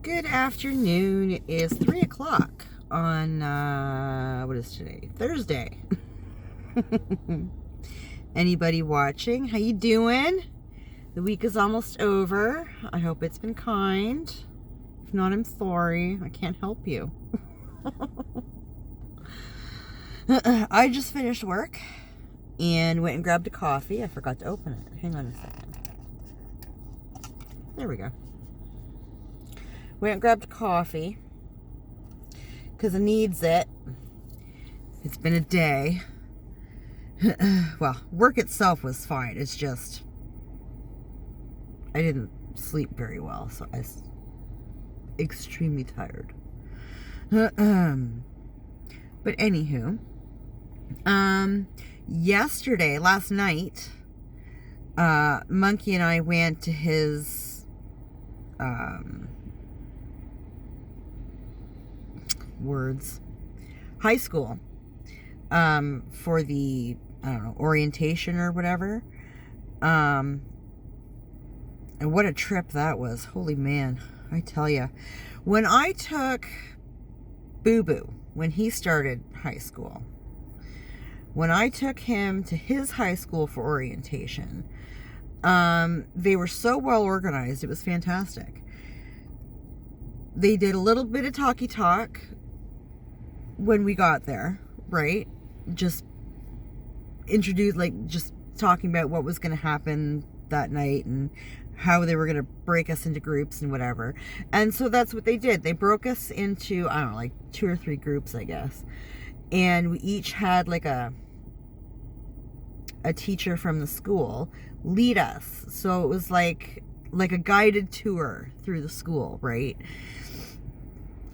Good afternoon. It is 3 o'clock on, what is today? Thursday. Anybody watching? How you doing? The week is almost over. I hope it's been kind. If not, I'm sorry. I can't help you. I just finished work and went and grabbed a coffee. I forgot to open it. Hang on a second. There we go. Went and grabbed a coffee because it needs it. It's been a day. Well, work itself was fine. It's just I didn't sleep very well, so I was extremely tired. But anywho, last night, Monkey and I went to his high school for the orientation or whatever. And what a trip that was. Holy man, I tell you. When I took Boo Boo, when he started high school, when I took him to his high school for orientation, they were so well organized. It was fantastic. They did a little bit of talky talk when we got there, right? Just introduced, just talking about what was going to happen that night and how they were going to break us into groups and whatever. And so that's what they did. They broke us into, 2 or 3 groups, I guess. And we each had a teacher from the school lead us. So it was like a guided tour through the school, right?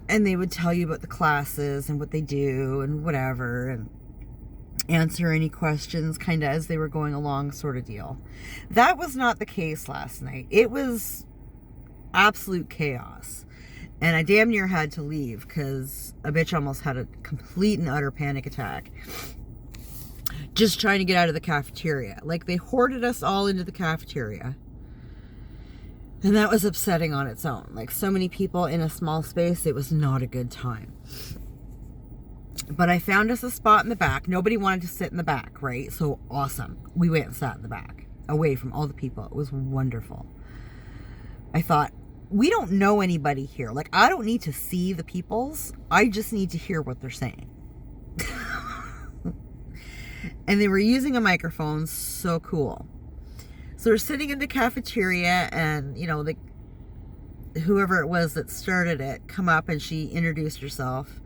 And they would tell you about the classes and what they do and whatever, and answer any questions kind of as they were going along, sort of deal. That was not the case last night. It was absolute chaos. And I damn near had to leave because a bitch almost had a complete and utter panic attack. Just trying to get out of the cafeteria. They hoarded us all into the cafeteria. And that was upsetting on its own. So many people in a small space, it was not a good time. But I found us a spot in the back. Nobody wanted to sit in the back, right? So awesome. We went and sat in the back, away from all the people. It was wonderful. I thought, we don't know anybody here. I don't need to see the peoples. I just need to hear what they're saying. And they were using a microphone. So cool. So we're sitting in the cafeteria, and, whoever it was that started it come up, and she introduced herself.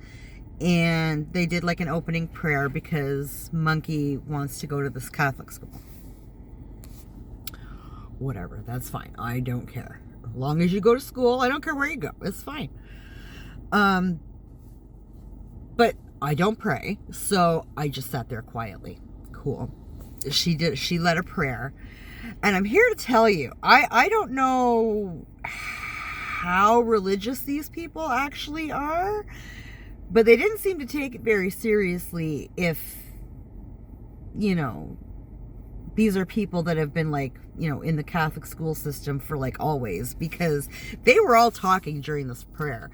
And they did an opening prayer because Monkey wants to go to this Catholic school. Whatever, that's fine. I don't care. As long as you go to school, I don't care where you go. It's fine. But I don't pray, so I just sat there quietly. Cool. She led a prayer. And I'm here to tell you, I don't know how religious these people actually are, but they didn't seem to take it very seriously if, these are people that have been in the Catholic school system for always, because they were all talking during this prayer.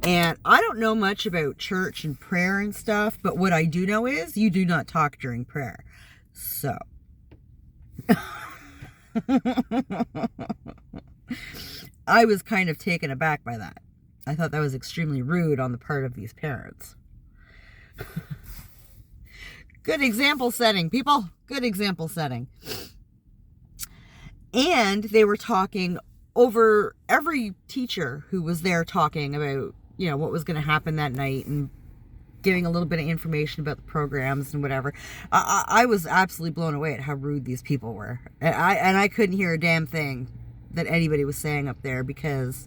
And I don't know much about church and prayer and stuff, but what I do know is you do not talk during prayer. So I was kind of taken aback by that. I thought that was extremely rude on the part of these parents. Good example setting, people. Good example setting. And they were talking over every teacher who was there, talking about, what was going to happen that night and giving a little bit of information about the programs and whatever. I was absolutely blown away at how rude these people were. And I couldn't hear a damn thing that anybody was saying up there because,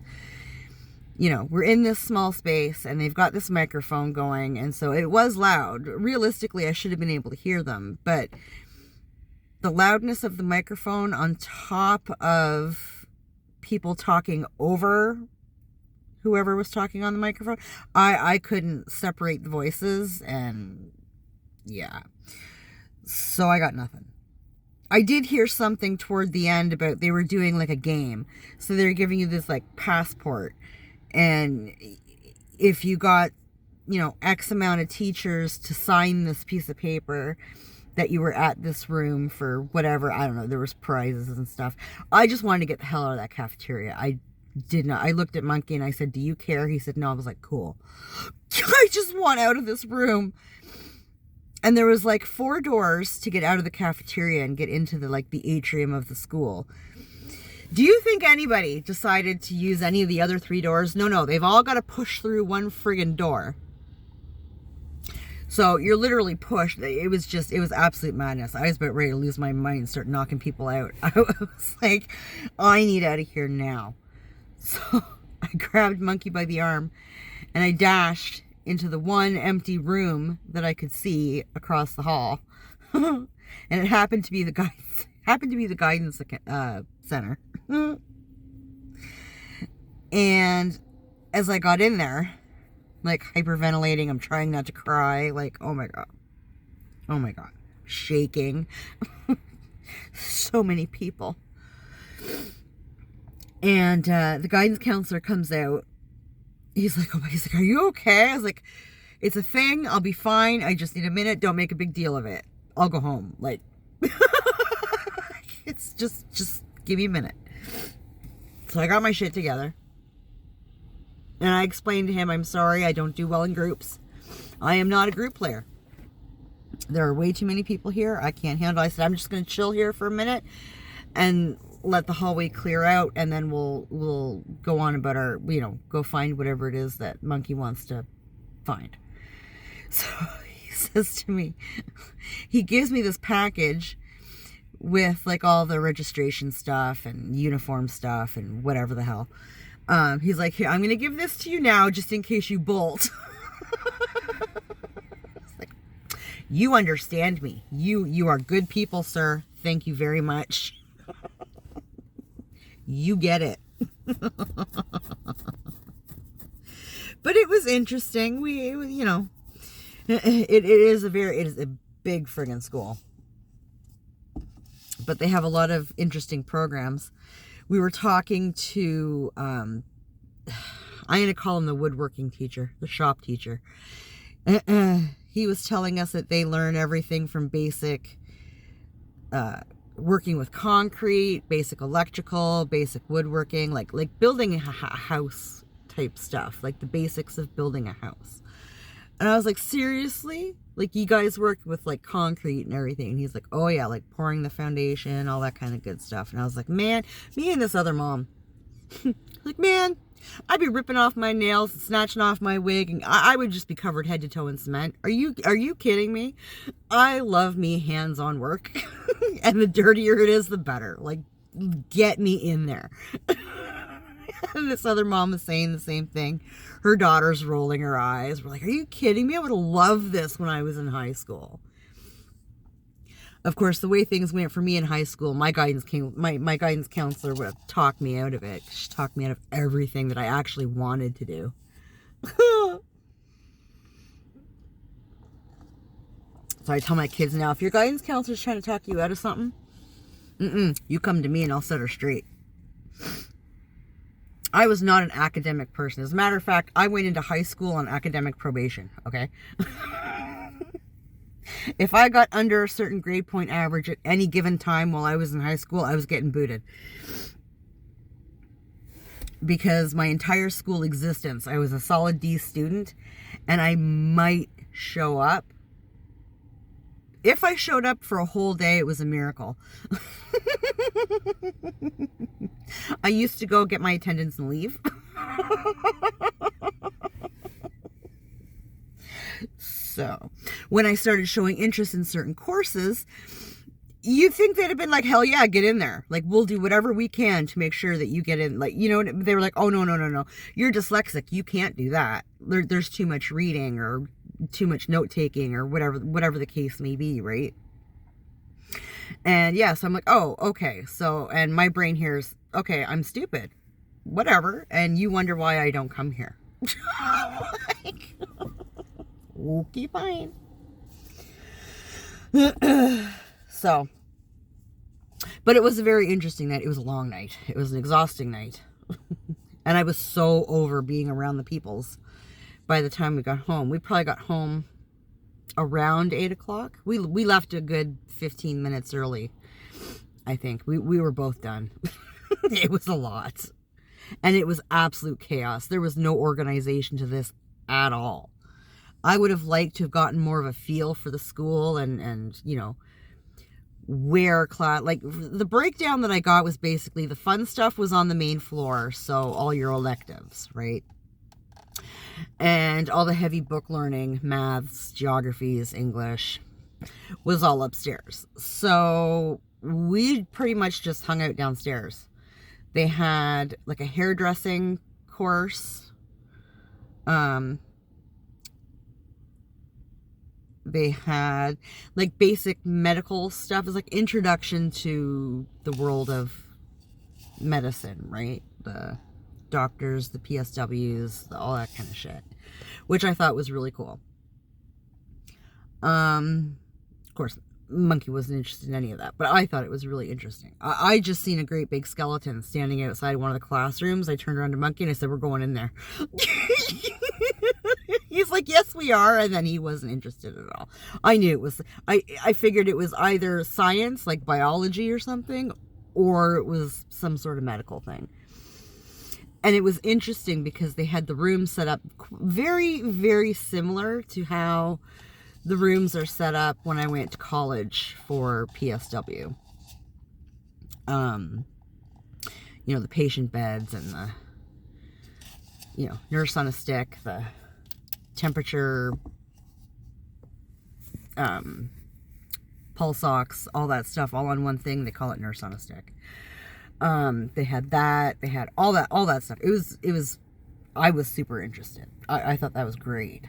we're in this small space and they've got this microphone going. And so it was loud. Realistically, I should have been able to hear them. But the loudness of the microphone on top of people talking over whoever was talking on the microphone, I couldn't separate the voices. And yeah. So I got nothing. I did hear something toward the end about they were doing like a game. So they were giving you this like passport. And if you got, X amount of teachers to sign this piece of paper that you were at this room for whatever, I don't know, there was prizes and stuff. I just wanted to get the hell out of that cafeteria. I did not. I looked at Monkey and I said, do you care? He said, no. I was like, cool. I just want out of this room. And there was like 4 doors to get out of the cafeteria and get into the atrium of the school. Do you think anybody decided to use any of the other 3 doors? No, they've all got to push through one friggin' door. So you're literally pushed. It was absolute madness. I was about ready to lose my mind and start knocking people out. I was like, I need out of here now. So I grabbed Monkey by the arm and I dashed into the one empty room that I could see across the hall. And it happened to be the guidance center. And as I got in there, like hyperventilating, I'm trying not to cry, like, oh my god, shaking. So many people. And the guidance counselor comes out. He's like, are you okay? I was like, it's a thing, I'll be fine, I just need a minute, don't make a big deal of it, I'll go home. Like, it's just give me a minute. So I got my shit together. And I explained to him, I'm sorry, I don't do well in groups. I am not a group player. There are way too many people here. I can't handle it. I said, I'm just going to chill here for a minute and let the hallway clear out. And then we'll go on about our, go find whatever it is that Monkey wants to find. So he says to me, he gives me this package with like all the registration stuff and uniform stuff and whatever the hell. He's like, here, I'm going to give this to you now just in case you bolt. Like, you understand me. You are good people, sir. Thank you very much. You get it. But it was interesting. It is a big friggin' school. But they have a lot of interesting programs. We were talking to, I'm going to call him the woodworking teacher, the shop teacher. He was telling us that they learn everything from basic working with concrete, basic electrical, basic woodworking, like building a house type stuff, like the basics of building a house. And I was like, seriously? Like, you guys work with like concrete and everything? And he's like, oh yeah, like pouring the foundation, all that kind of good stuff. And I was like, man, me and this other mom, like, man, I'd be ripping off my nails, snatching off my wig, and I would just be covered head to toe in cement. Are you kidding me? I love me hands-on work. And the dirtier it is, the better. Like, get me in there. And this other mom was saying the same thing. Her daughter's rolling her eyes. We're like, are you kidding me? I would have loved this when I was in high school. Of course, the way things went for me in high school, my guidance counselor would have talked me out of it. She talked me out of everything that I actually wanted to do. So I tell my kids now, if your guidance counselor's trying to talk you out of something, you come to me and I'll set her straight. I was not an academic person. As a matter of fact, I went into high school on academic probation, okay? If I got under a certain grade point average at any given time while I was in high school, I was getting booted. Because my entire school existence, I was a solid D student, and I might show up. If I showed up for a whole day, it was a miracle. I used to go get my attendance and leave. So, when I started showing interest in certain courses, you'd think they'd have been like, hell yeah, get in there. Like, we'll do whatever we can to make sure that you get in. Like, they were like, oh, no. You're dyslexic. You can't do that. There's too much reading or too much note taking or whatever the case may be, right? And yeah, so I'm like, oh, okay. So, and my brain hears, okay, I'm stupid. Whatever. And you wonder why I don't come here. Like, okay, fine. So, but it was a very interesting night. It was a long night. It was an exhausting night. And I was so over being around the peoples by the time we got home. We probably got home around 8 o'clock. We left a good 15 minutes early, I think. We were both done. It was a lot. And it was absolute chaos. There was no organization to this at all. I would have liked to have gotten more of a feel for the school and you know, where class, like the breakdown that I got was basically the fun stuff was on the main floor. So all your electives, right? And all the heavy book learning, maths, geographies, English, was all upstairs. So we pretty much just hung out downstairs. They had like a hairdressing course. They had like basic medical stuff. It was like introduction to the world of medicine, right? The doctors, the PSWs, all that kind of shit, which I thought was really cool. Of course, Monkey wasn't interested in any of that, but I thought it was really interesting. I just seen a great big skeleton standing outside one of the classrooms. I turned around to Monkey and I said, "We're going in there." He's like, "Yes, we are," and then he wasn't interested at all. I knew it was. I figured it was either science, like biology or something, or it was some sort of medical thing. And it was interesting because they had the room set up very, very similar to how the rooms are set up when I went to college for PSW. You know, the patient beds and the, you know, nurse on a stick, the temperature, pulse ox, all that stuff, all on one thing. They call it nurse on a stick. They had that. They had all that stuff. It was. I was super interested. I thought that was great.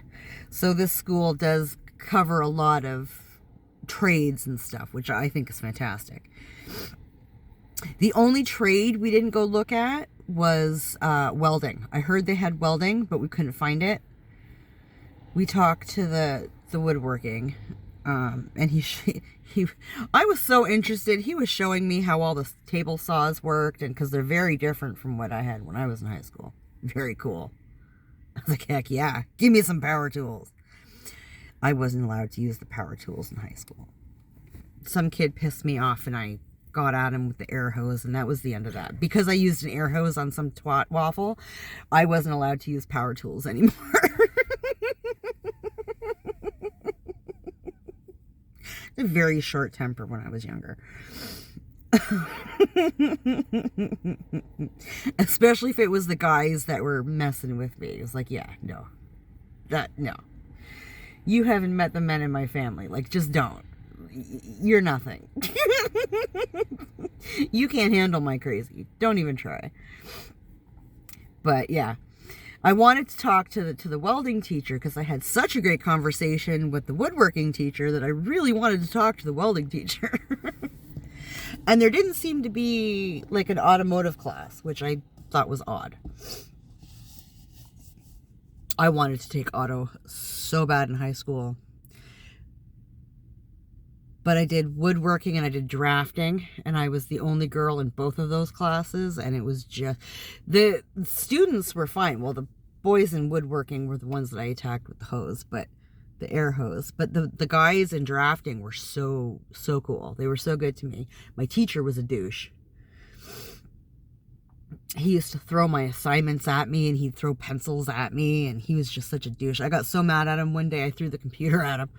So this school does cover a lot of trades and stuff, which I think is fantastic. The only trade we didn't go look at was welding. I heard they had welding, but we couldn't find it. We talked to the woodworking, and I was so interested. He was showing me how all the table saws worked, and because they're very different from what I had when I was in high school. Very cool. I was like, heck yeah, give me some power tools. I wasn't allowed to use the power tools in high school. Some kid pissed me off and I got at him with the air hose, and that was the end of that. Because I used an air hose on some twat waffle, I wasn't allowed to use power tools anymore. A very short temper when I was younger. Especially if it was the guys that were messing with me. It was like, yeah, no. No. You haven't met the men in my family. Like, just don't. You're nothing. You can't handle my crazy. Don't even try. But yeah, I wanted to talk to the welding teacher because I had such a great conversation with the woodworking teacher that I really wanted to talk to the welding teacher. And there didn't seem to be like an automotive class, which I thought was odd. I wanted to take auto so bad in high school. But I did woodworking and I did drafting, and I was the only girl in both of those classes, and it was just, the students were fine. Well, the boys in woodworking were the ones that I attacked with the hose, but the air hose. But the guys in drafting were so cool. They were so good to me. My teacher was a douche. He used to throw my assignments at me, and he'd throw pencils at me, and he was just such a douche. I got so mad at him one day, I threw the computer at him.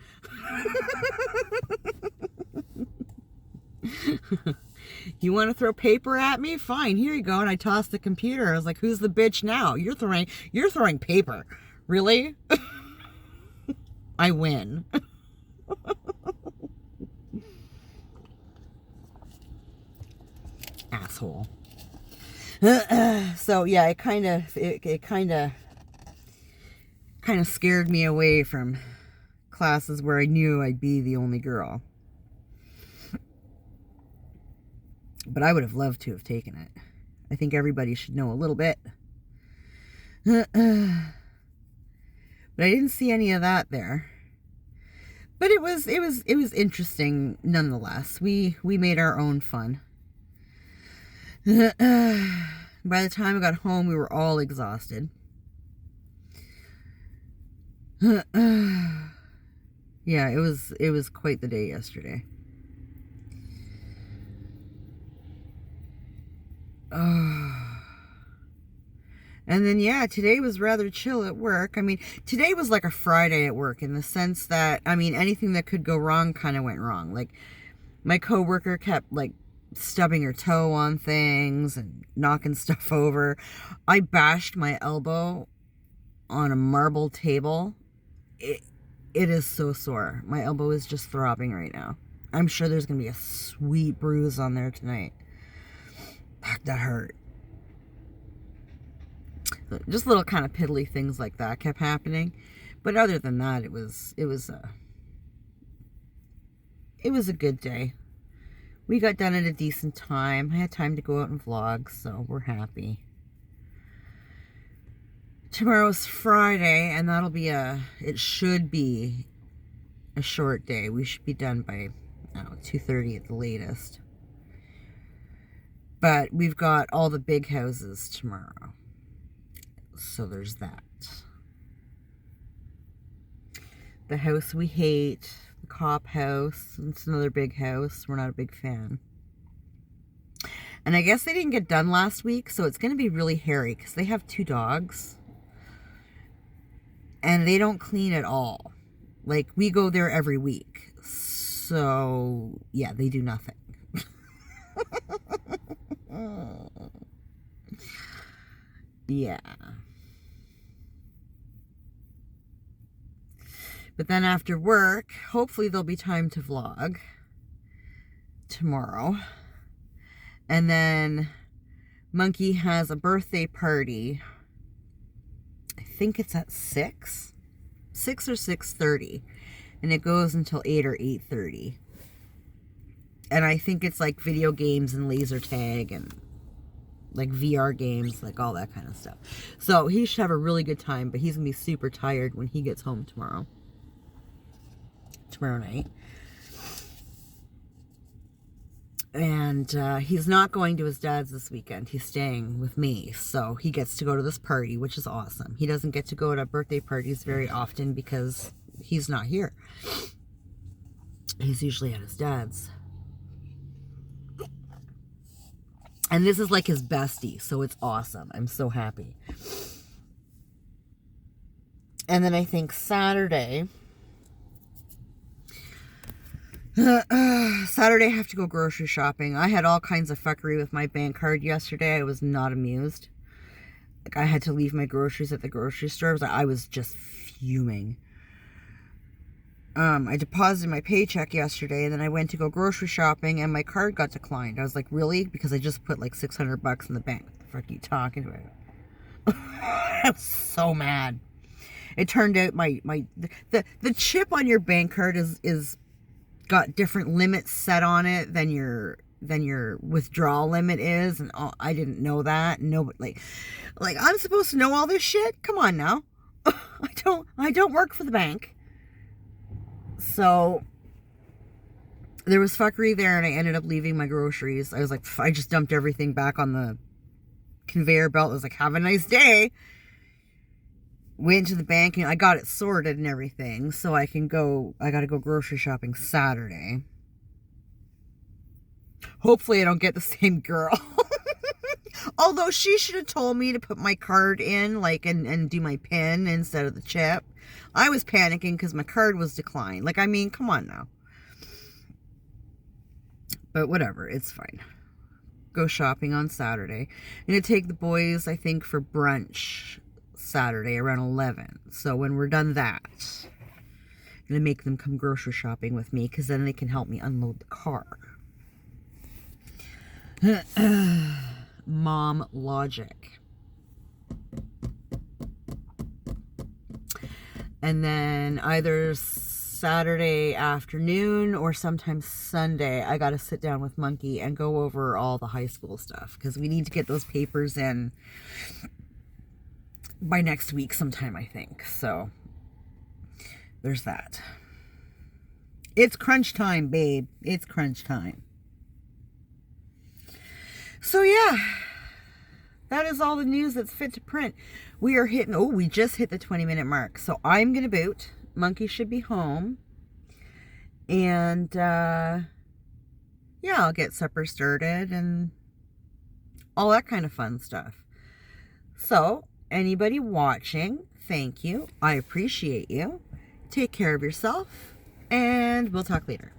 You want to throw paper at me? Fine, here you go. And I tossed the computer. I was like, who's the bitch now? You're throwing paper. Really? I win. Asshole. So yeah, it kind of scared me away from classes where I knew I'd be the only girl. But I would have loved to have taken it. I think everybody should know a little bit. But I didn't see any of that there. But it was interesting nonetheless. We made our own fun. By the time I got home, we were all exhausted. Yeah, it was quite the day yesterday. And then, yeah, today was rather chill at work. I mean, today was like a Friday at work in the sense that, I mean, anything that could go wrong kind of went wrong. Like, my coworker kept, like, stubbing her toe on things and knocking stuff over. I bashed my elbow on a marble table. It is so sore. My elbow is just throbbing right now. I'm sure there's going to be a sweet bruise on there tonight. Fuck, that hurt. Just little kind of piddly things like that kept happening. But other than that, it was a good day. We got done at a decent time. I had time to go out and vlog, so we're happy. Tomorrow's Friday, and it should be a short day. We should be done by, I don't know, 2:30 at the latest. But we've got all the big houses tomorrow. So there's that. The house we hate, the cop house, it's another big house. We're not a big fan. And I guess they didn't get done last week, so it's going to be really hairy because they have 2 dogs. And they don't clean at all. Like, we go there every week. So, yeah, they do nothing. Yeah. But then after work, hopefully there'll be time to vlog tomorrow. And then Monkey has a birthday party. I think it's at 6 or 6:30. And it goes until 8 or 8:30. And I think it's like video games and laser tag and like VR games, like all that kind of stuff. So he should have a really good time, but he's going to be super tired when he gets home tomorrow night. And he's not going to his dad's this weekend. He's staying with me. So he gets to go to this party, which is awesome. He doesn't get to go to birthday parties very often because he's not here. He's usually at his dad's. And this is like his bestie, so it's awesome. I'm so happy. And then I think Saturday I have to go grocery shopping. I had all kinds of fuckery with my bank card yesterday. I was not amused. Like, I had to leave my groceries at the grocery store. I was just fuming. I deposited my paycheck yesterday, and then I went to go grocery shopping, and my card got declined. I was like, really? Because I just put like $600 in the bank. What the fuck are you talking about? I was so mad. It turned out the chip on your bank card is got different limits set on it than your withdrawal limit is, and I didn't know that. No, like I'm supposed to know all this shit? Come on now. I don't work for the bank. So there was fuckery there, and I ended up leaving my groceries. I was like, I just dumped everything back on the conveyor belt. I was like, have a nice day. Went to the bank, and I got it sorted and everything, so I got to go grocery shopping Saturday. Hopefully I don't get the same girl. Although she should have told me to put my card in, like, and do my PIN instead of the chip. I was panicking because my card was declined. Like, I mean, come on now. But whatever, it's fine. Go shopping on Saturday. I'm going to take the boys, I think, for brunch Saturday around 11. So when we're done that, I'm going to make them come grocery shopping with me, because then they can help me unload the car. Mom logic. And then either Saturday afternoon or sometimes Sunday, I got to sit down with Monkey and go over all the high school stuff, because we need to get those papers in by next week sometime, I think. So there's that. It's crunch time, babe. It's crunch time. So yeah, that is all the news that's fit to print. We are hitting, we just hit the 20-minute mark. So I'm going to boot. Monkey should be home. And, yeah, I'll get supper started and all that kind of fun stuff. So, anybody watching, thank you. I appreciate you. Take care of yourself, and we'll talk later.